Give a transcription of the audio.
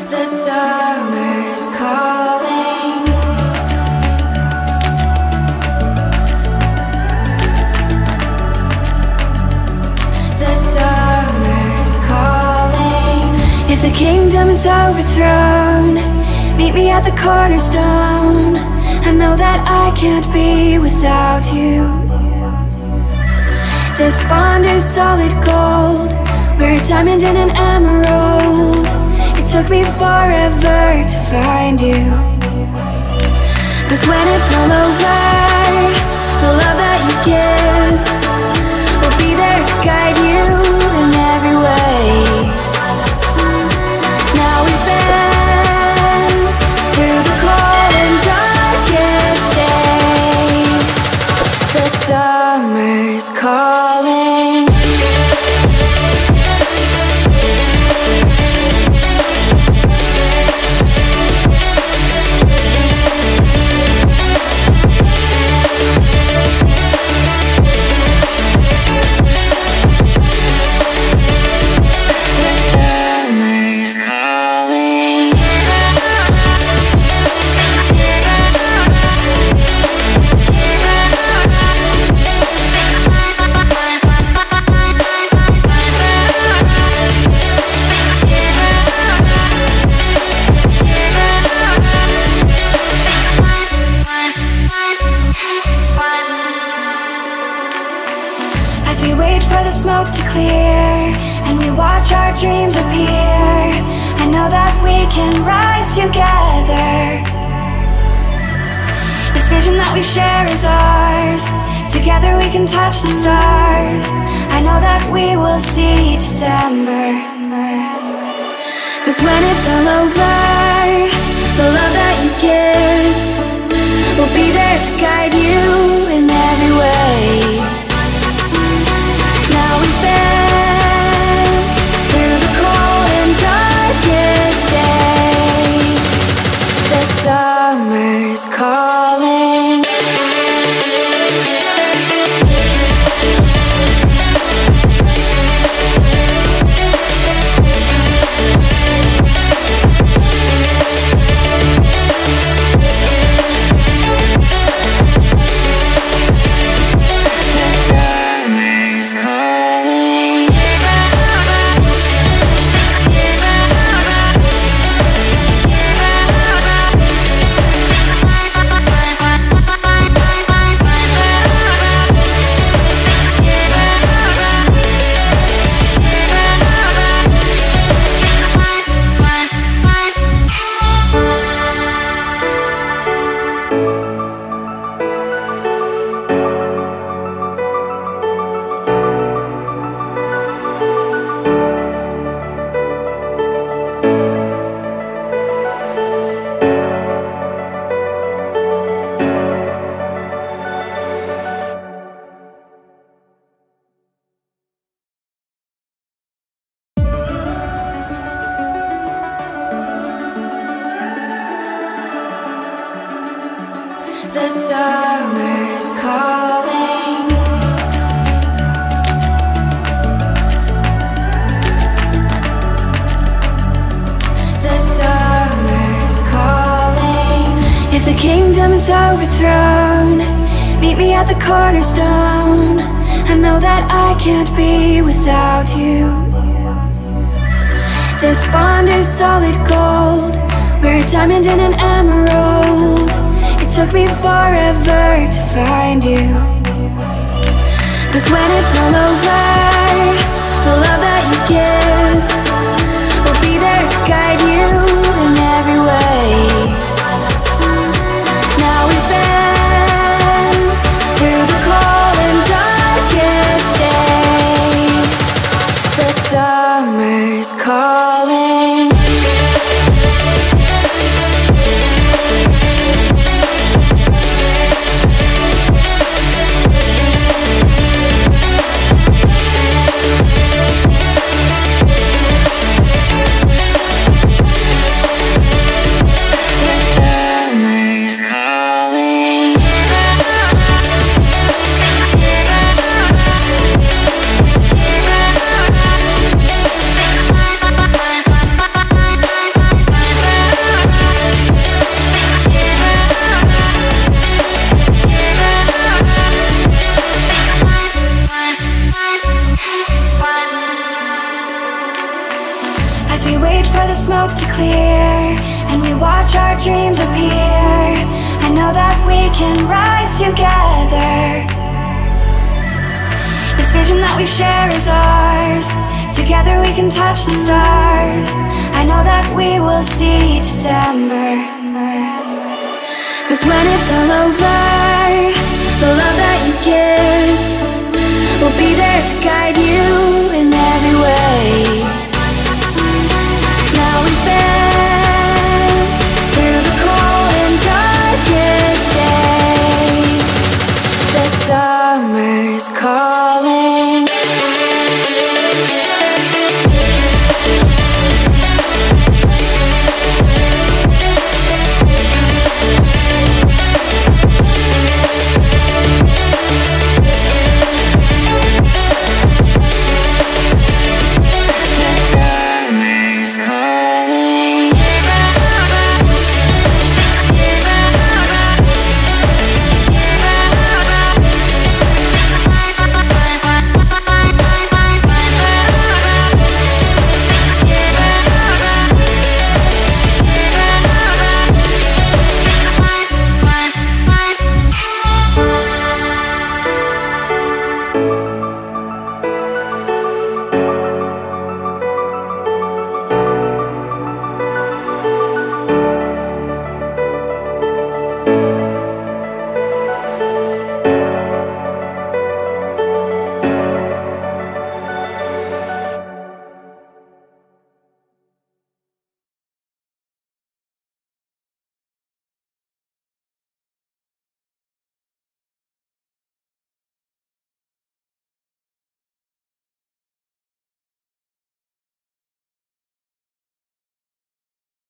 The summer's calling. The summer's calling. If the kingdom is overthrown, meet me at the cornerstone. I know that I can't be without you. This bond is solid gold. We're a diamond and an emerald. It took me forever to find you. 'Cause when it's all over, the love that you give will be there to guide you in every way. Now we've been through the cold and darkest days. The summer's calling. As we wait for the smoke to clear and we watch our dreams appear, I know that we can rise together. This vision that we share is ours. Together we can touch the stars. I know that we will see December. 'Cause when it's all over, the love that you give will be there to guide you in every way. Now we've been through the cold and darkest days. The summer's calling. The summer's calling. The summer's calling. If the kingdom is overthrown, meet me at the cornerstone. I know that I can't be without you. This bond is solid gold. We're a diamond and an emerald. It took me forever to find you. 'Cause when it's all over, the love that you give will be there to guide you in every way. Now we've been through the cold and darkest days. The summer's calling. as we wait for the smoke to clear and we watch our dreams appear. I know that we can rise together. This vision that we share is ours. Together we can touch the stars. I know that we will see December. 'Cause when it's all over, the love that you give will be there to guide you in every way.